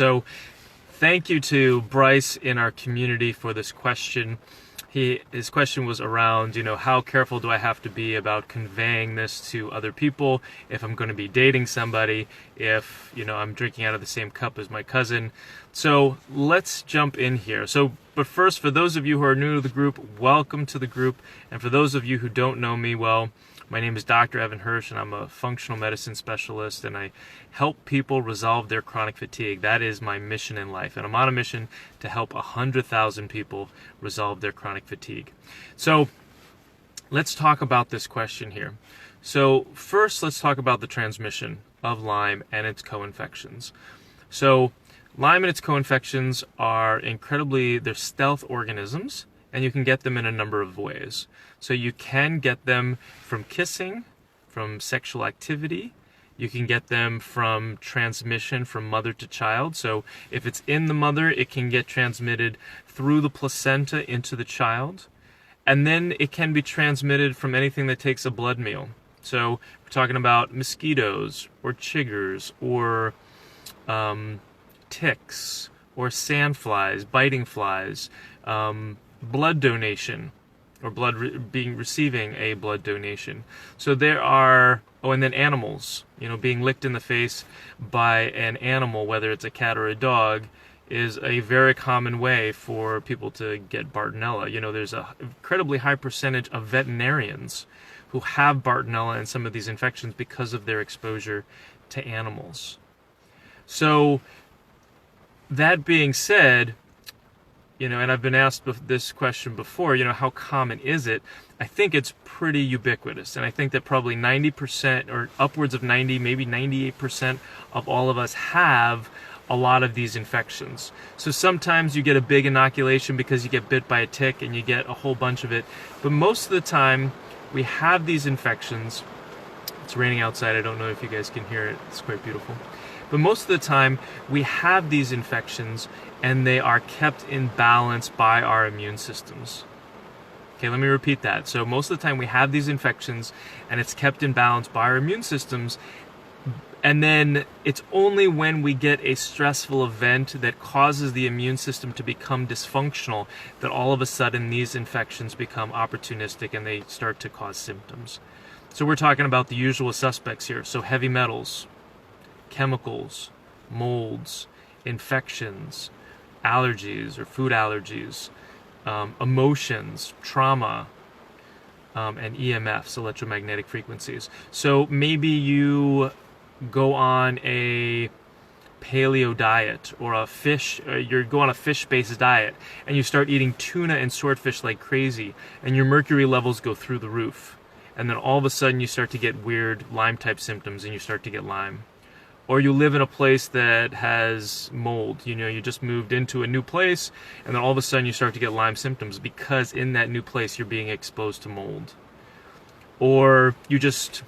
So thank you to Bryce in our community for this question. His question was around, how careful do I have to be about conveying this to other people if I'm going to be dating somebody, if, I'm drinking out of the same cup as my cousin. So let's jump in here. But first, for those of you who are new to the group, welcome to the group. And for those of you who don't know me well, my name is Dr. Evan Hirsch, and I'm a functional medicine specialist, and I help people resolve their chronic fatigue. That is my mission in life, and I'm on a mission to help 100,000 people resolve their chronic fatigue. So let's talk about this question here. So first, let's talk about the transmission of Lyme and its co-infections. So Lyme and its co-infections are they're stealth organisms, and you can get them in a number of ways. So you can get them from kissing, from sexual activity. You can get them from transmission from mother to child. So if it's in the mother, it can get transmitted through the placenta into the child. And then it can be transmitted from anything that takes a blood meal. So we're talking about mosquitoes or chiggers or ticks or sandflies, biting flies, blood donation, or receiving a blood donation. So there are, and then animals, being licked in the face by an animal, whether it's a cat or a dog, is a very common way for people to get Bartonella. There's an incredibly high percentage of veterinarians who have Bartonella and some of these infections because of their exposure to animals. So that being said, and I've been asked this question before, how common is it? I think it's pretty ubiquitous. And I think that probably 90% or upwards of 90, maybe 98% of all of us have a lot of these infections. So sometimes you get a big inoculation because you get bit by a tick and you get a whole bunch of it. But most of the time we have these infections. It's raining outside. I don't know if you guys can hear it. It's quite beautiful. But most of the time, we have these infections, and they are kept in balance by our immune systems. Okay, let me repeat that. So most of the time, we have these infections, and it's kept in balance by our immune systems. And then it's only when we get a stressful event that causes the immune system to become dysfunctional that all of a sudden these infections become opportunistic and they start to cause symptoms. So we're talking about the usual suspects here. So heavy metals, chemicals, molds, infections, allergies or food allergies, emotions, trauma, and EMFs, electromagnetic frequencies. So maybe you go on a paleo diet or you go on a fish-based diet and you start eating tuna and swordfish like crazy and your mercury levels go through the roof. And then all of a sudden you start to get weird Lyme-type symptoms and you start to get Lyme. Or you live in a place that has mold. You just moved into a new place, and then all of a sudden you start to get Lyme symptoms because in that new place you're being exposed to mold. Or you just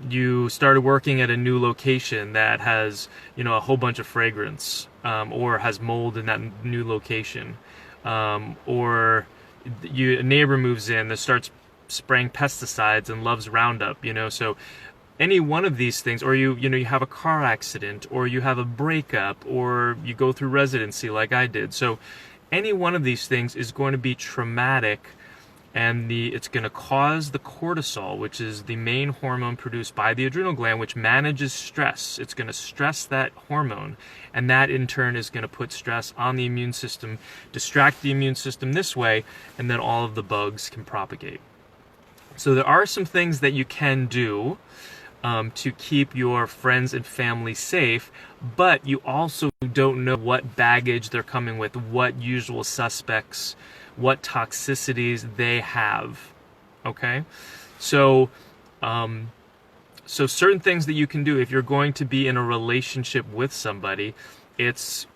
you started working at a new location that has a whole bunch of fragrance, or has mold in that new location, or a neighbor moves in that starts spraying pesticides and loves Roundup. So any one of these things, or you have a car accident, or you have a breakup, or you go through residency like I did. So any one of these things is going to be traumatic, and it's going to cause the cortisol, which is the main hormone produced by the adrenal gland, which manages stress. It's going to stress that hormone, and that in turn is going to put stress on the immune system, distract the immune system this way, and then all of the bugs can propagate. So there are some things that you can do to keep your friends and family safe, but you also don't know what baggage they're coming with, what usual suspects, what toxicities they have. Okay? So certain things that you can do if you're going to be in a relationship with somebody, it's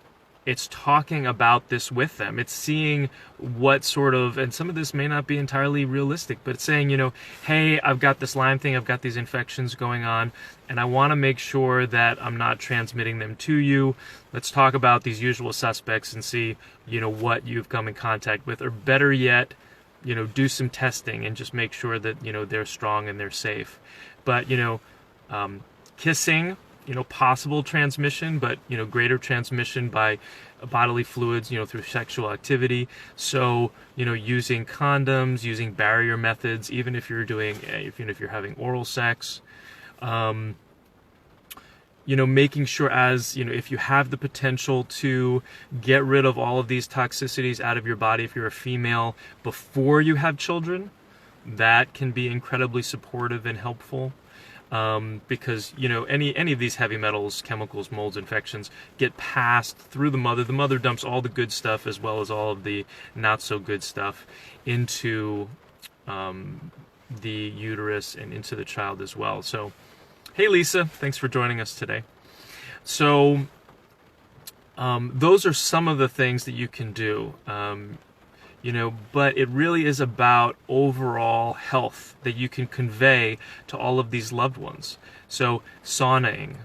talking about this with them. It's seeing what sort of, and some of this may not be entirely realistic, but it's saying, hey, I've got this Lyme thing, I've got these infections going on, and I want to make sure that I'm not transmitting them to you. Let's talk about these usual suspects and see, what you've come in contact with, or better yet, do some testing and just make sure that, they're strong and they're safe. But, kissing possible transmission, but, greater transmission by bodily fluids, through sexual activity. So, using condoms, using barrier methods, even if you're if you're having oral sex, making sure if you have the potential to get rid of all of these toxicities out of your body, if you're a female, before you have children, that can be incredibly supportive and helpful. Because any of these heavy metals, chemicals, molds, infections get passed through the mother. The mother dumps all the good stuff as well as all of the not so good stuff into the uterus and into the child as well. So, hey Lisa, thanks for joining us today. So, those are some of the things that you can do. But it really is about overall health that you can convey to all of these loved ones. So saunaing,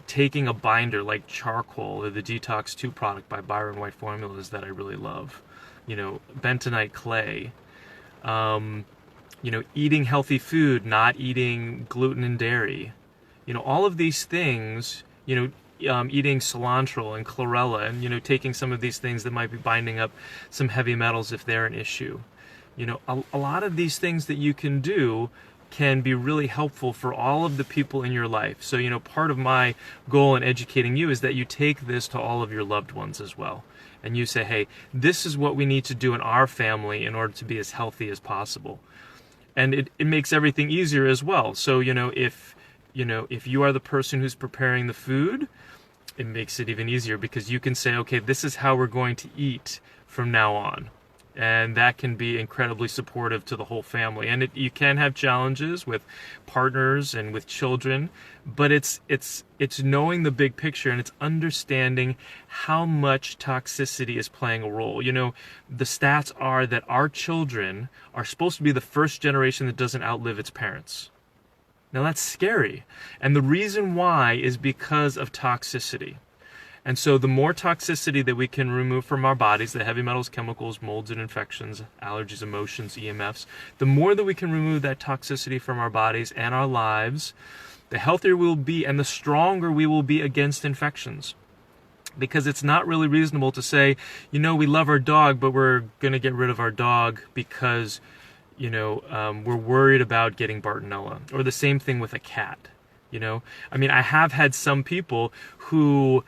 taking a binder like charcoal or the Detox 2 product by Byron White Formulas that I really love, bentonite clay, eating healthy food, not eating gluten and dairy, all of these things, eating cilantro and chlorella and, taking some of these things that might be binding up some heavy metals if they're an issue. A lot of these things that you can do can be really helpful for all of the people in your life. So, part of my goal in educating you is that you take this to all of your loved ones as well. And you say, hey, this is what we need to do in our family in order to be as healthy as possible. And it makes everything easier as well. So, if you are the person who's preparing the food, it makes it even easier because you can say, okay, this is how we're going to eat from now on. And that can be incredibly supportive to the whole family. And you can have challenges with partners and with children, but it's knowing the big picture and it's understanding how much toxicity is playing a role. The stats are that our children are supposed to be the first generation that doesn't outlive its parents. Now that's scary. And the reason why is because of toxicity. And so the more toxicity that we can remove from our bodies, the heavy metals, chemicals, molds and infections, allergies, emotions, EMFs, the more that we can remove that toxicity from our bodies and our lives, the healthier we'll be and the stronger we will be against infections. Because it's not really reasonable to say, we love our dog, but we're going to get rid of our dog because we're worried about getting Bartonella, or the same thing with a cat. I have had some people who,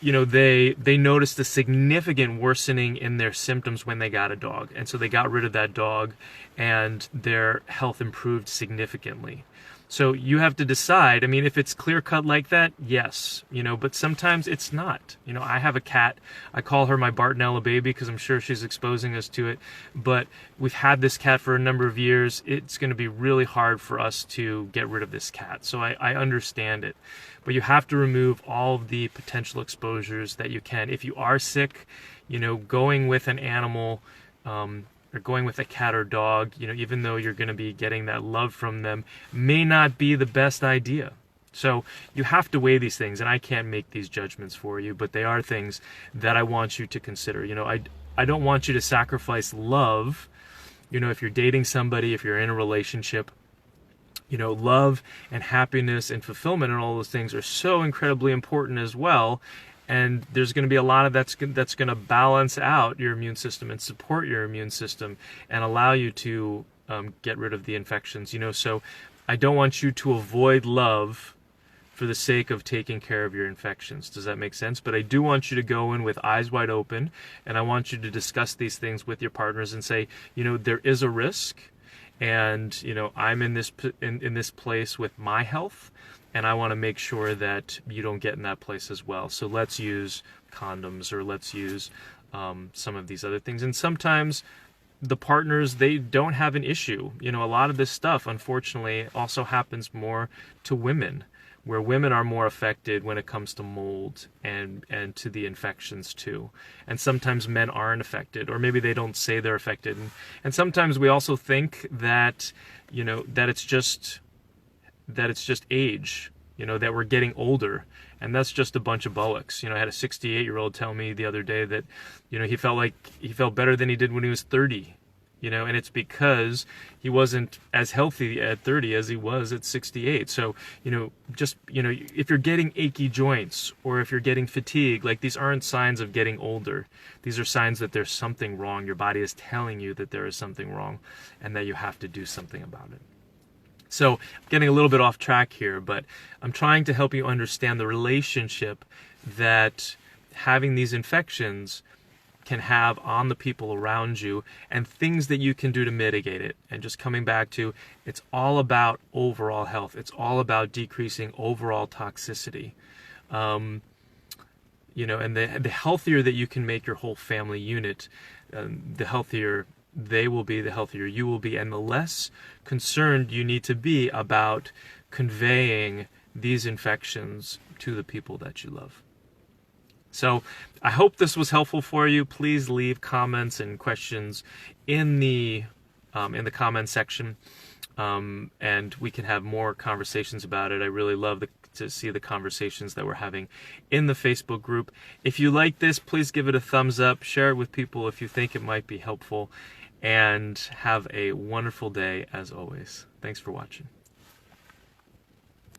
they noticed a significant worsening in their symptoms when they got a dog. And so they got rid of that dog and their health improved significantly. So you have to decide. If it's clear cut like that, yes, but sometimes it's not. I have a cat. I call her my Bartonella baby because I'm sure she's exposing us to it. But we've had this cat for a number of years. It's going to be really hard for us to get rid of this cat. So I understand it. But you have to remove all of the potential exposures that you can. If you are sick, going with an animal, or going with a cat or dog, even though you're going to be getting that love from them, may not be the best idea. So you have to weigh these things, and I can't make these judgments for you, but they are things that I want you to consider. I don't want you to sacrifice love. If you're dating somebody, if you're in a relationship, love and happiness and fulfillment and all those things are so incredibly important as well. And there's going to be a lot of that's going to balance out your immune system and support your immune system and allow you to get rid of the infections. So I don't want you to avoid love for the sake of taking care of your infections. Does that make sense? But I do want you to go in with eyes wide open, and I want you to discuss these things with your partners and say, there is a risk, and I'm in this place with my health. And I want to make sure that you don't get in that place as well. So let's use condoms, or let's use some of these other things. And sometimes the partners, they don't have an issue. A lot of this stuff, unfortunately, also happens more to women, where women are more affected when it comes to mold and to the infections too. And sometimes men aren't affected, or maybe they don't say they're affected. And sometimes we also think that, that it's just age, that we're getting older, and that's just a bunch of bollocks. I had a 68-year-old tell me the other day that, he felt better than he did when he was 30. and it's because he wasn't as healthy at 30 as he was at 68. So, if you're getting achy joints or if you're getting fatigue, like, these aren't signs of getting older. These are signs that there's something wrong. Your body is telling you that there is something wrong and that you have to do something about it. So, I'm getting a little bit off track here, but I'm trying to help you understand the relationship that having these infections can have on the people around you and things that you can do to mitigate it. And just coming back to, it's all about overall health. It's all about decreasing overall toxicity. And the healthier that you can make your whole family unit, the healthier they will be, the healthier you will be, and the less concerned you need to be about conveying these infections to the people that you love. So I hope this was helpful for you. Please leave comments and questions in the comment section, and we can have more conversations about it. I really love to see the conversations that we're having in the Facebook group. If you like this, please give it a thumbs up. Share it with people if you think it might be helpful, and have a wonderful day as always. Thanks for watching.